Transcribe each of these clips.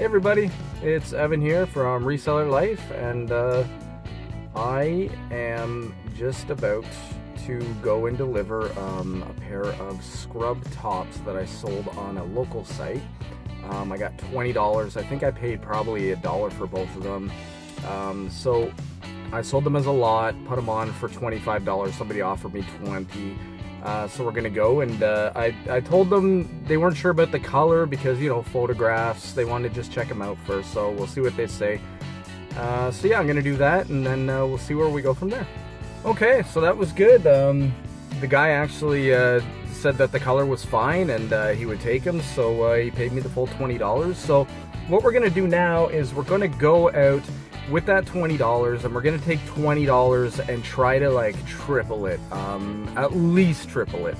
Hey everybody, it's Evan here from Reseller Life, and I am just about to go and deliver a pair of scrub tops that I sold on a local site. I got $20. I think I paid probably $1 for both of them. So I sold them as a lot, put them on for $25. Somebody offered me $20. So we're gonna go, and I told them they weren't sure about the color because, you know, photographs, they wanted to just check them out first, so we'll see what they say. So yeah, I'm gonna do that, and then we'll see where we go from there. Okay, so that was good. The guy actually said that the color was fine and he would take them, so he paid me the full $20. So what we're gonna do now is we're gonna go out with that $20, and we're gonna take $20 and try to like triple it, at least triple it.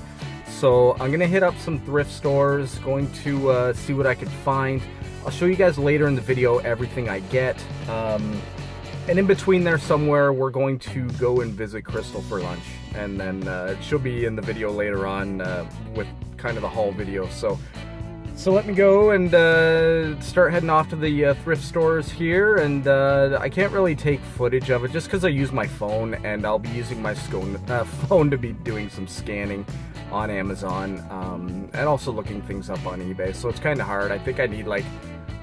So I'm gonna hit up some thrift stores, going to see what I could find. I'll show you guys later in the video everything I get, and in between there somewhere we're going to go and visit Crystal for lunch, and then she'll be in the video later on with kind of the haul video. So let me go and start heading off to the thrift stores here, and I can't really take footage of it just because I use my phone, and I'll be using my phone to be doing some scanning on Amazon, and also looking things up on eBay, so it's kind of hard. I think I need like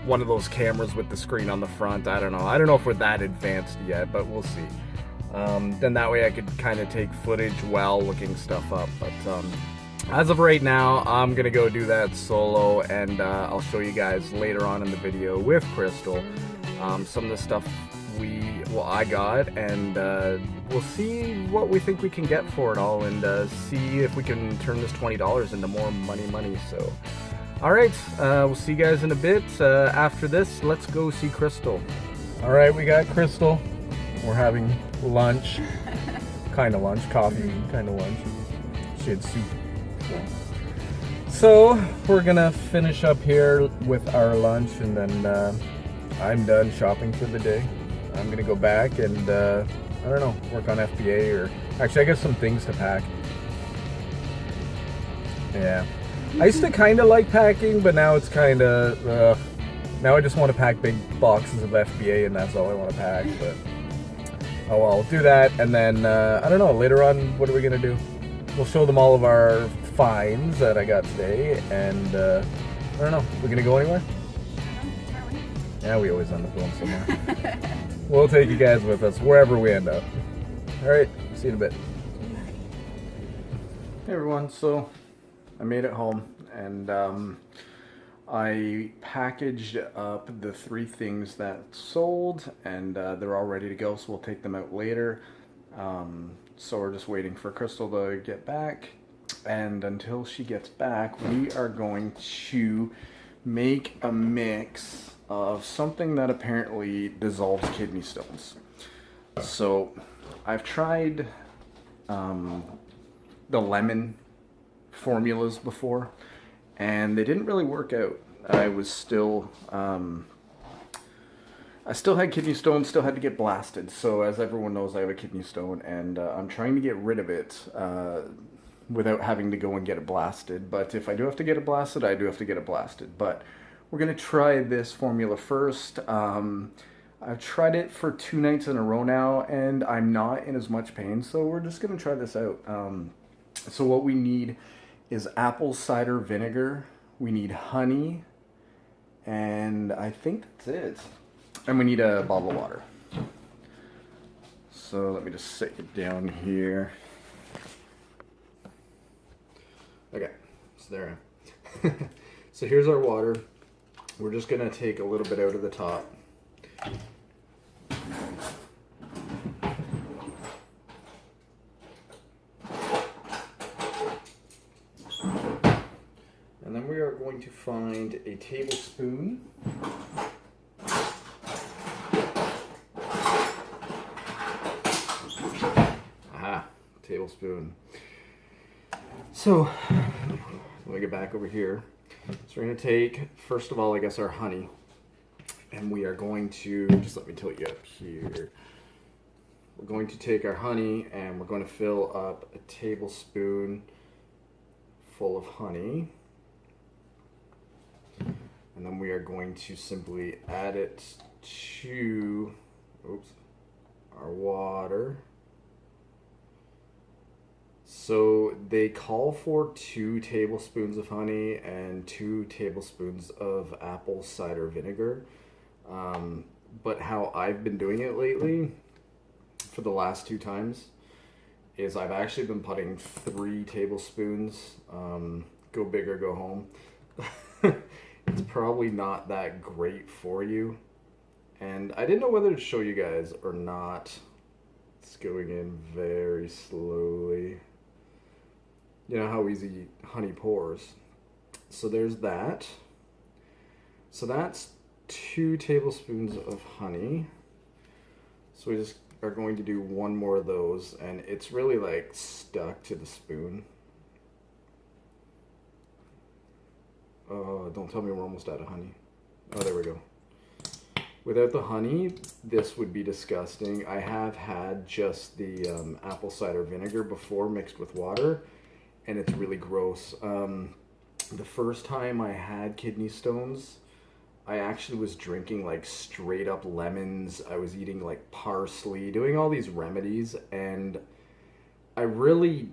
one of those cameras with the screen on the front. I don't know if we're that advanced yet, but we'll see. Then that way I could kind of take footage while looking stuff up, but as of right now, I'm gonna go do that solo, and I'll show you guys later on in the video with Crystal some of the stuff I got, and we'll see what we think we can get for it all, and see if we can turn this $20 into more money. So, all right, we'll see you guys in a bit. After this, let's go see Crystal. All right, we got Crystal. We're having lunch, kind of lunch, coffee, kind of lunch. She had soup. So we're gonna finish up here with our lunch, and then I'm done shopping for the day. I'm gonna go back and I don't know, work on FBA, or actually I got some things to pack. Yeah, I used to kind of like packing, but now it's kind of now I just want to pack big boxes of FBA, and that's all I want to pack. But oh well, I'll do that, and then I don't know, later on what are we gonna do? We'll show them all of our finds that I got today, and I don't know, we're gonna go anywhere? Yeah, we always end up going somewhere. We'll take you guys with us wherever we end up. Alright, see you in a bit. Hey everyone, so I made it home, and I packaged up the 3 things that sold, and they're all ready to go, so we'll take them out later. So we're just waiting for Crystal to get back, and until she gets back, we are going to make a mix of something that apparently dissolves kidney stones. So I've tried the lemon formulas before, and they didn't really work out. I still had kidney stones, still had to get blasted. So as everyone knows, I have a kidney stone, and I'm trying to get rid of it without having to go and get it blasted. But if I do have to get it blasted, I do have to get it blasted. But we're gonna try this formula first. I've tried it for 2 nights in a row now, and I'm not in as much pain. So we're just gonna try this out. So what we need is apple cider vinegar. We need honey, and I think that's it. And we need a bottle of water. So let me just set it down here. Okay, so there. So here's our water. We're just gonna take a little bit out of the top. And then we are going to find a tablespoon. Tablespoon. So let me get back over here. So we're going to take, first of all, I guess, our honey, and we are going to, just let me tilt you up here. We're going to take our honey, and we're going to fill up a tablespoon full of honey. And then we are going to simply add it to, our water. So they call for 2 tablespoons of honey and 2 tablespoons of apple cider vinegar. But how I've been doing it lately for the last 2 times is I've actually been putting 3 tablespoons. Go big or go home. It's probably not that great for you. And I didn't know whether to show you guys or not. It's going in very slowly. You know how easy honey pours. So there's that. So that's 2 tablespoons of honey. So we just are going to do 1 more of those, and it's really like stuck to the spoon. Oh, don't tell me we're almost out of honey. Oh, there we go. Without the honey, this would be disgusting. I have had just the apple cider vinegar before mixed with water, and it's really gross. The first time I had kidney stones, I actually was drinking like straight up lemons. I was eating like parsley, doing all these remedies, and I really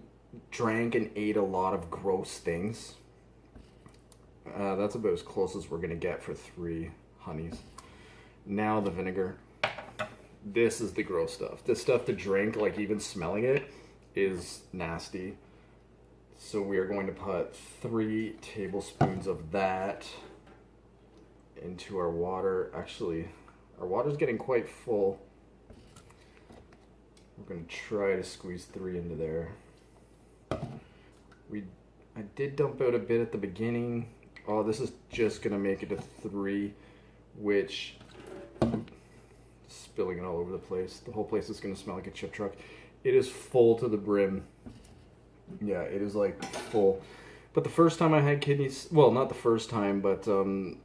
drank and ate a lot of gross things. That's about as close as we're gonna get for 3 honeys. Now the vinegar. This is the gross stuff. This stuff to drink, like even smelling it, is nasty. So we are going to put 3 tablespoons of that into our water. Actually, our water's getting quite full. We're going to try to squeeze 3 into there. I did dump out a bit at the beginning. Oh, this is just going to make it to 3, which, spilling it all over the place. The whole place is going to smell like a chip truck. It is full to the brim. Yeah, it is like full. But the first time I had kidneys, well, not the first time, but I'm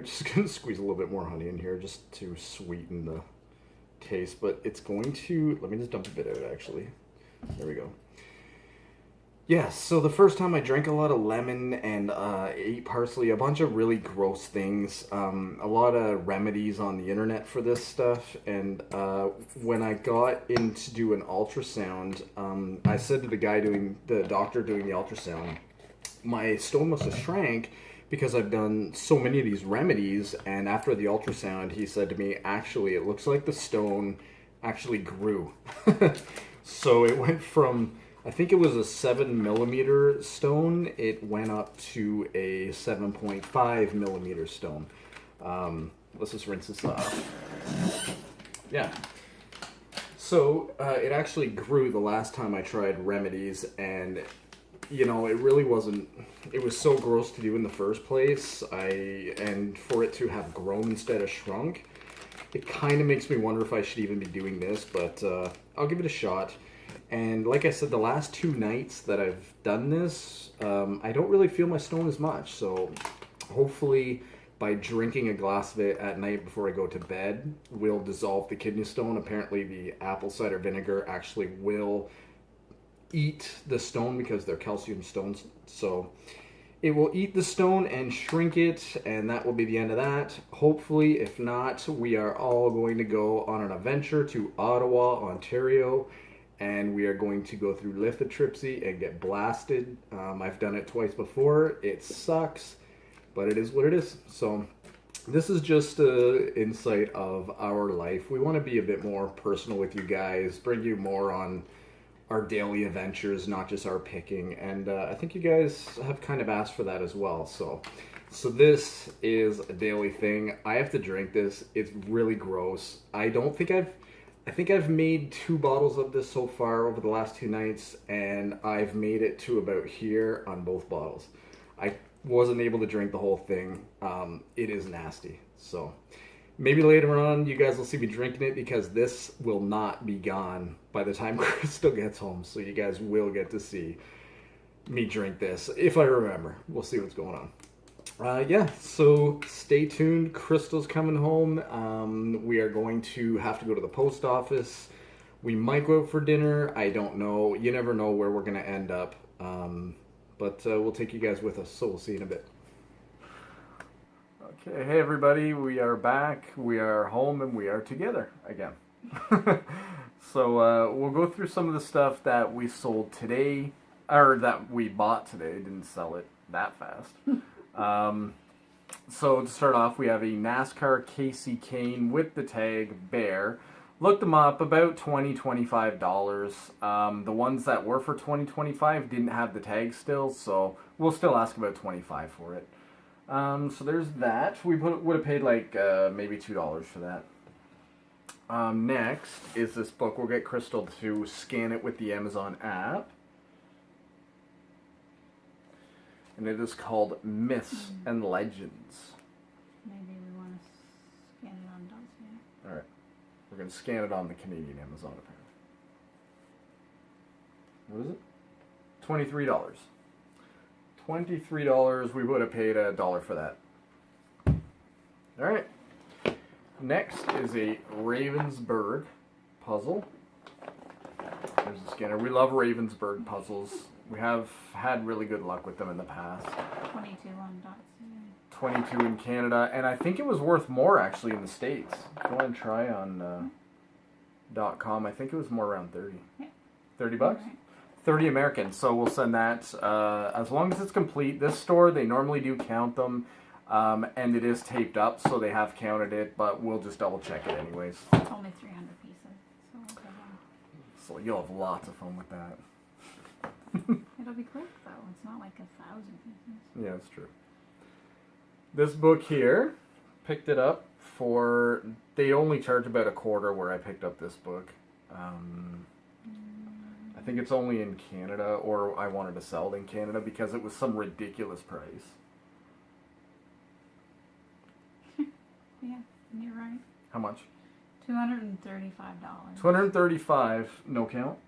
just going to squeeze a little bit more honey in here just to sweeten the taste. But it's going to, let me just dump a bit out actually. There we go. Yeah, so the first time I drank a lot of lemon and ate parsley, a bunch of really gross things, a lot of remedies on the internet for this stuff, and when I got in to do an ultrasound, I said to the doctor doing the ultrasound, my stone must have shrank because I've done so many of these remedies, and after the ultrasound, he said to me, actually, it looks like the stone actually grew. So it went from, I think it was a 7mm stone. It went up to a 7.5mm stone. Let's just rinse this off. Yeah. So it actually grew the last time I tried remedies, and you know, it really wasn't, it was so gross to do in the first place. And for it to have grown instead of shrunk, it kind of makes me wonder if I should even be doing this, but I'll give it a shot. And like I said, the last 2 nights that I've done this, I don't really feel my stone as much. So hopefully by drinking a glass of it at night before I go to bed will dissolve the kidney stone. Apparently the apple cider vinegar actually will eat the stone because they're calcium stones. So it will eat the stone and shrink it, and that will be the end of that. Hopefully, if not, we are all going to go on an adventure to Ottawa, Ontario, and we are going to go through lithotripsy and get blasted. I've done it twice before. It sucks, but it is what it is. So this is just an insight of our life. We want to be a bit more personal with you guys, bring you more on our daily adventures, not just our picking. And I think you guys have kind of asked for that as well. So this is a daily thing. I have to drink this. It's really gross. I think I've made 2 bottles of this so far over the last 2 nights, and I've made it to about here on both bottles. I wasn't able to drink the whole thing. It is nasty. So maybe later on you guys will see me drinking it, because this will not be gone by the time Crystal gets home. So you guys will get to see me drink this, if I remember. We'll see what's going on. Yeah, so stay tuned. Crystal's coming home. We are going to have to go to the post office. We might go out for dinner. I don't know. You never know where we're going to end up. But we'll take you guys with us, so we'll see you in a bit. Okay, hey everybody, we are back, we are home, and we are together again. So we'll go through some of the stuff that we sold today, or that we bought today, didn't sell it that fast. So to start off, we have a NASCAR Casey Kane with the tag Bear. Looked them up, about $20–$25. The ones that were for $20–$25 didn't have the tag still, so we'll still ask about $25 for it. So there's that. We would have paid like maybe $2 for that. Next is this book. We'll get Crystal to scan it with the Amazon app. And it is called Myths and Legends. Maybe we want to scan it on .ca. Alright. We're going to scan it on the Canadian Amazon, apparently. What is it? $23. $23. We would have paid $1 for that. Alright. Next is a Ravensburg puzzle. There's the scanner. We love Ravensburg puzzles. We have had really good luck with them in the past. 22 on .ca. 22 in Canada, and I think it was worth more actually in the States. If you want to try on .com, I think it was more around 30. Yeah. 30 bucks? Right. 30 American, so we'll send that. As long as it's complete. This store, they normally do count them, and it is taped up, so they have counted it, but we'll just double check it anyways. It's only 300 pieces, so we'll go on. So you'll have lots of fun with that. It'll be quick though, it's not like 1,000 pieces. Yeah, that's true. This book here, picked it up for, they only charge about $0.25 where I picked up this book. I think it's only in Canada, or I wanted to sell it in Canada because it was some ridiculous price. Yeah, you're right. How much? $235. $235, no count?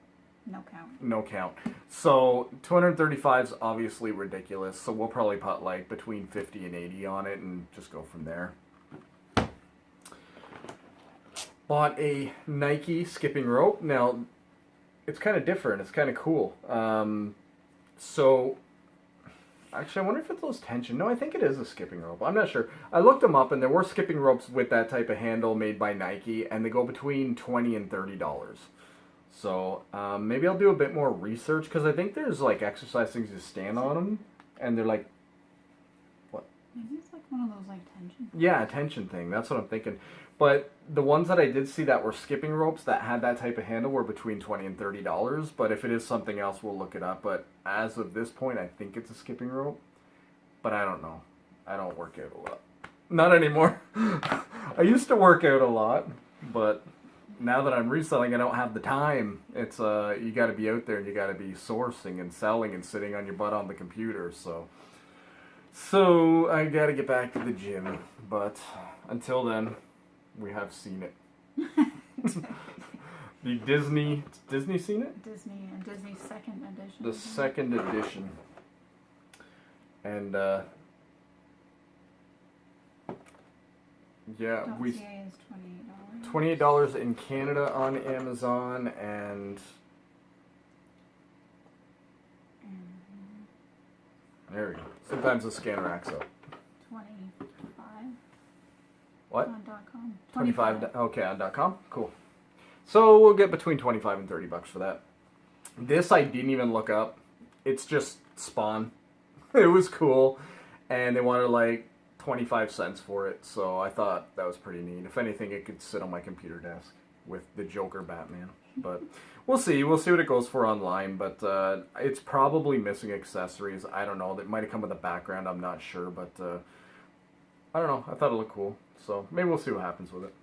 No count. No count. So $235 is obviously ridiculous. So we'll probably put like between 50 and 80 on it and just go from there. Bought a Nike skipping rope. Now it's kind of different. It's kind of cool. So actually, I wonder if it's those tension. No, I think it is a skipping rope. I'm not sure. I looked them up, and there were skipping ropes with that type of handle made by Nike, and they go between $20 and $30. So maybe I'll do a bit more research, because I think there's like exercise things you stand on them, and they're like, what? Maybe it's like one of those like tension. Yeah, a tension thing. That's what I'm thinking. But the ones that I did see that were skipping ropes that had that type of handle were between $20 and $30. But if it is something else, we'll look it up. But as of this point, I think it's a skipping rope. But I don't know. I don't work out a lot. Not anymore. I used to work out a lot, but now that I'm reselling, I don't have the time. It's you got to be out there and you got to be sourcing and selling and sitting on your butt on the computer. So I got to get back to the gym. But until then, we have seen it. The Disney seen it? Disney and Disney's second edition. The second edition. And yeah, we .ca is $28. $28 in Canada on Amazon, and there we go. Sometimes the scanner acts up. 25. What? On .com. 25. Okay, on .com. Cool. So we'll get between 25 and 30 bucks for that. This I didn't even look up. It's just Spawn. It was cool, and they wanted like 25 cents for it, so I thought that was pretty neat. If anything, it could sit on my computer desk with the Joker Batman. But we'll see. We'll see what it goes for online, but it's probably missing accessories. I don't know. It might have come with a background. I'm not sure, but I don't know. I thought it looked cool, so maybe we'll see what happens with it.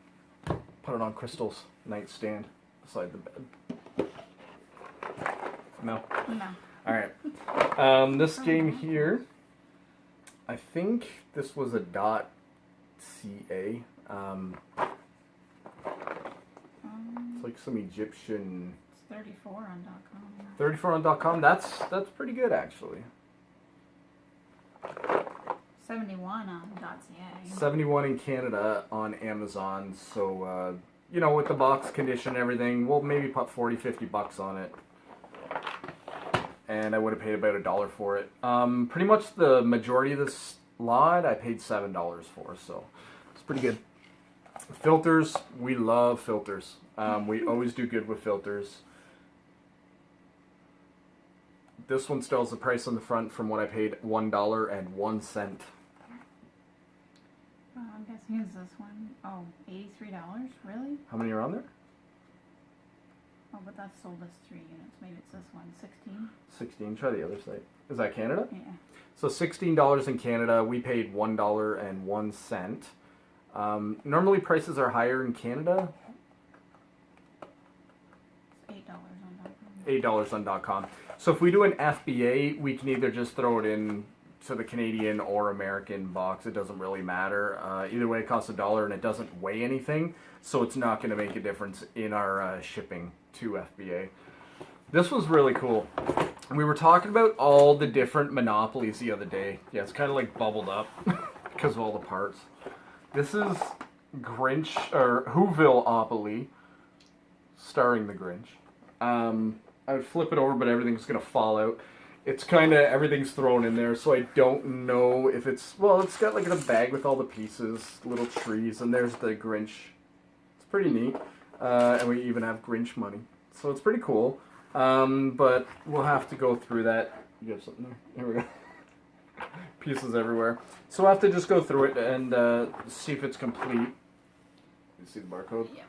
Put it on Crystal's nightstand beside the bed. No? No. Alright. This game here, I think this was a .ca. It's like some Egyptian. It's 34 on .com. 34 on .com. That's pretty good actually. 71 on .ca. 71 in Canada on Amazon. So you know, with the box condition and everything, we'll maybe put 40-50 bucks on it. And I would have paid about $1 for it. Pretty much the majority of this lot I paid $7 for, so it's pretty good. Filters, we love filters. We always do good with filters. This one still has the price on the front from what I paid, $1.01. I'm guessing it's this one. Oh, $83? Really? How many are on there? Oh, but that's sold as 3 units. Maybe it's this one. 16? 16. Try the other side. Is that Canada? Yeah. So $16 in Canada. We paid $1.01. Normally prices are higher in Canada. It's $8 on $8 on .com. So if we do an FBA, we can either just throw it in to the Canadian or American box. It doesn't really matter. Either way, it costs $1 and it doesn't weigh anything. So it's not going to make a difference in our shipping to FBA. This was really cool. We were talking about all the different monopolies the other day. Yeah, it's kind of like bubbled up because of all the parts. This is Grinch, or Whoville-opoly, starring the Grinch. I would flip it over, but everything's going to fall out. It's kind of, everything's thrown in there, so I don't know if it's, well, it's got like a bag with all the pieces, little trees, and there's the Grinch. It's pretty neat. And we even have Grinch money. So it's pretty cool. But we'll have to go through that. You have something there? Here we go. Pieces everywhere. So we'll have to just go through it and see if it's complete. You see the barcode? Yeah.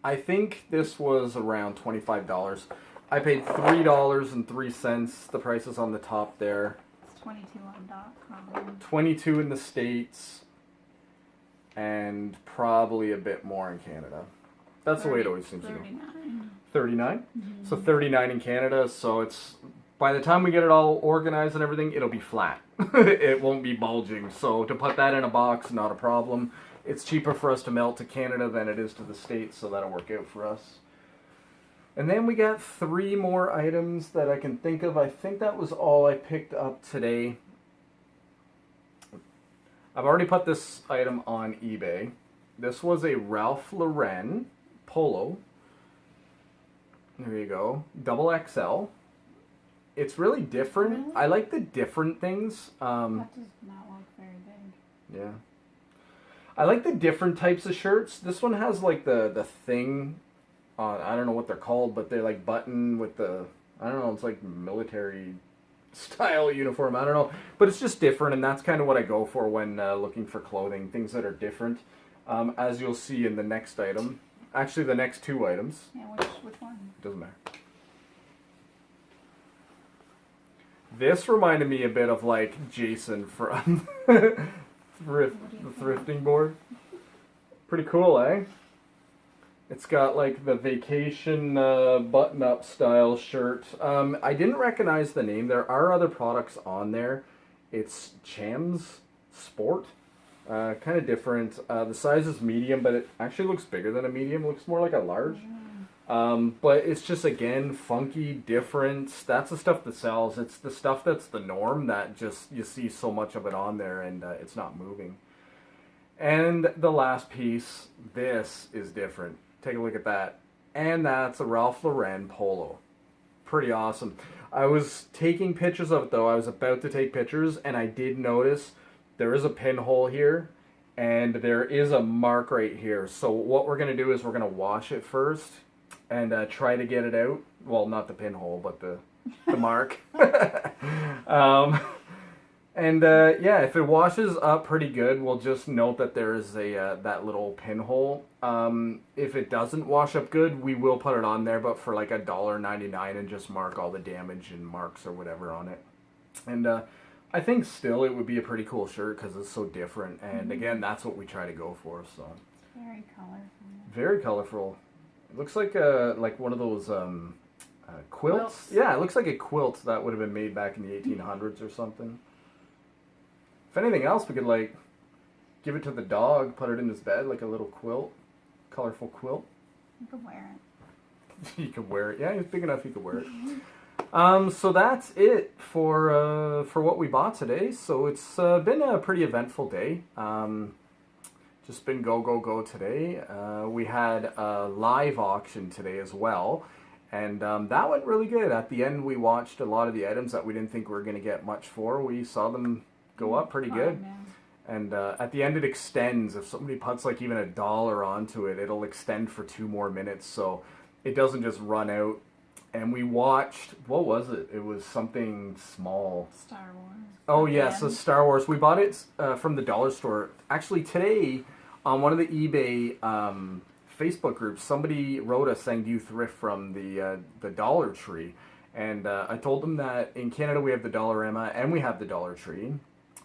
I think this was around $25. I paid $3.03. The price is on the top there. It's 22 on .com. 22 in the States, and probably a bit more in Canada. That's the way it always seems to go. 39. 39? Mm-hmm. So 39 in Canada, so it's, by the time we get it all organized and everything, it'll be flat. It won't be bulging. So to put that in a box, not a problem. It's cheaper for us to mail to Canada than it is to the States, so that'll work out for us. And then we got 3 more items that I can think of. I think that was all I picked up today. I've already put this item on eBay. This was a Ralph Lauren polo. There you go. Double XL. It's really different. Really? I like the different things. That does not look very big. Yeah. I like the different types of shirts. This one has like the thing on, I don't know what they're called, but they're like button with the, I don't know, it's like military style uniform. I don't know. But it's just different, and that's kind of what I go for when looking for clothing. Things that are different. As you'll see in the next item. Actually, the next 2 items. Yeah, which one? Doesn't matter. This reminded me a bit of like Jason from the thrifting board. Pretty cool, eh? It's got like the vacation button-up style shirt. I didn't recognize the name. There are other products on there. It's Cham's Sport. Kind of different. The size is medium, but it actually looks bigger than a medium. It looks more like a large. But it's just, again, funky, different. That's the stuff that sells. It's the stuff that's the norm that just, you see so much of it on there and it's not moving. And the last piece, this is different. Take a look at that. And that's a Ralph Lauren polo. Pretty awesome. I was taking pictures of it, though. I was about to take pictures, and I did notice there is a pinhole here, and there is a mark right here. So what we're going to do is we're going to wash it first and try to get it out. Well, not the pinhole, but the mark. Yeah, if it washes up pretty good, we'll just note that there is a that little pinhole. If it doesn't wash up good, we will put it on there, but for like $1.99 and just mark all the damage and marks or whatever on it. And I think still it would be a pretty cool shirt because it's so different. And again, that's what we try to go for. So Very colorful. very colorful. It looks like one of those quilts. Yeah, it looks like a quilt that would have been made back in the 1800s or something. If anything else, we could like give it to the dog, put it in his bed like a little quilt, colorful quilt. You could wear it. You could wear it. Yeah, he's big enough. You could wear it. So that's it for what we bought today. So it's been a pretty eventful day. Just been go today. We had a live auction today as well, and that went really good. At the end, we watched a lot of the items that we didn't think we were going to get much for. We saw them go up pretty good. Man. And at the end it extends. If somebody puts like even $1 onto it, it'll extend for 2 more minutes. So it doesn't just run out. And we watched, what was it? It was something small. Star Wars. Oh yes, the Star Wars. We bought it from the dollar store. Actually today, on one of the eBay Facebook groups, somebody wrote us saying, do you thrift from the Dollar Tree? And I told them that in Canada we have the Dollarama and we have the Dollar Tree.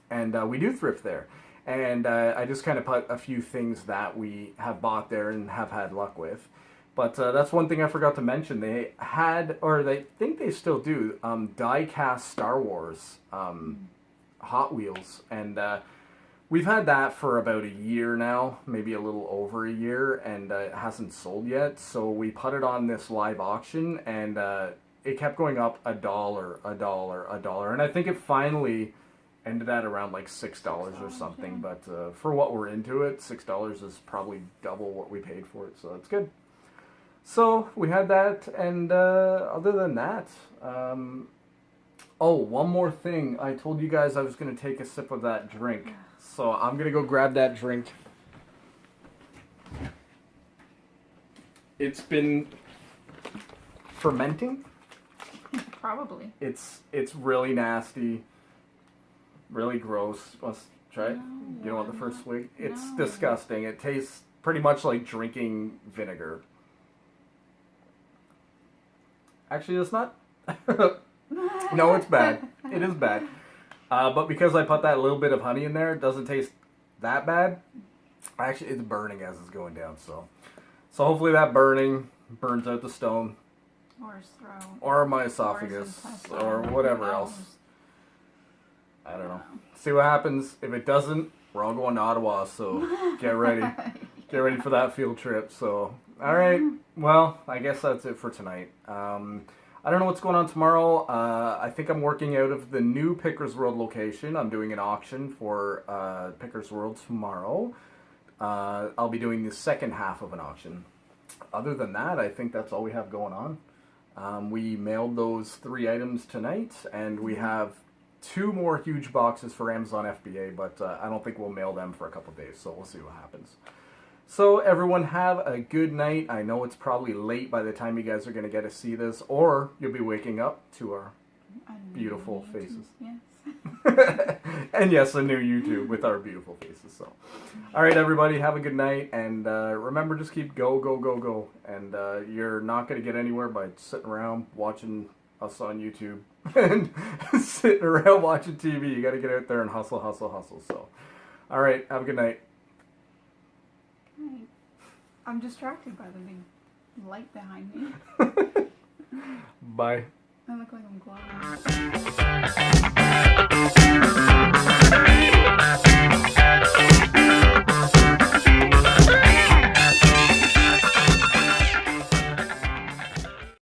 And we do thrift there. And I just kind of put a few things that we have bought there and have had luck with. But that's one thing I forgot to mention. They had, or they think they still do, die-cast Star Wars Hot Wheels. And we've had that for about a year now, maybe a little over a year, and it hasn't sold yet. So we put it on this live auction, and it kept going up $1, $1. And I think it finally ended at around like $6 or something. Yeah. But for what we're into it, $6 is probably double what we paid for it. So that's good. So we had that, and other than that, oh, one more thing. I told you guys I was going to take a sip of that drink. So I'm going to go grab that drink. It's been fermenting. Probably. It's really nasty, really gross. Let's try it. No, You don't want the first swig? It's No. disgusting. It tastes pretty much like drinking vinegar. Actually, it's not. No, it's bad. It is bad. But because I put that little bit of honey in there, it doesn't taste that bad. Actually, it's burning as it's going down. So hopefully that burning burns out the stone. Or his throat. Or my Or his esophagus. intestine. Or whatever Who else. knows? I don't know. See what happens. If it doesn't, we're all going to Ottawa. So get ready. Get ready for that field trip. So, all right. Well, I guess that's it for tonight. I don't know what's going on tomorrow. I think I'm working out of the new Pickers World location. I'm doing an auction for Pickers World tomorrow. I'll be doing the second half of an auction. Other than that, I think that's all we have going on. We mailed those 3 items tonight, and we have 2 more huge boxes for Amazon FBA, but I don't think we'll mail them for a couple days, so we'll see what happens. So everyone have a good night. I know it's probably late by the time you guys are going to get to see this, or you'll be waking up to our beautiful faces. Yes. And yes, a new YouTube with our beautiful faces. So, all right, everybody, have a good night, and remember, just keep go, go, go, go. And you're not going to get anywhere by sitting around watching us on YouTube and sitting around watching TV. You got to get out there and hustle, hustle, hustle. So, all right, have a good night. Right. I'm distracted by the big light behind me. Bye. I look like I'm glowing.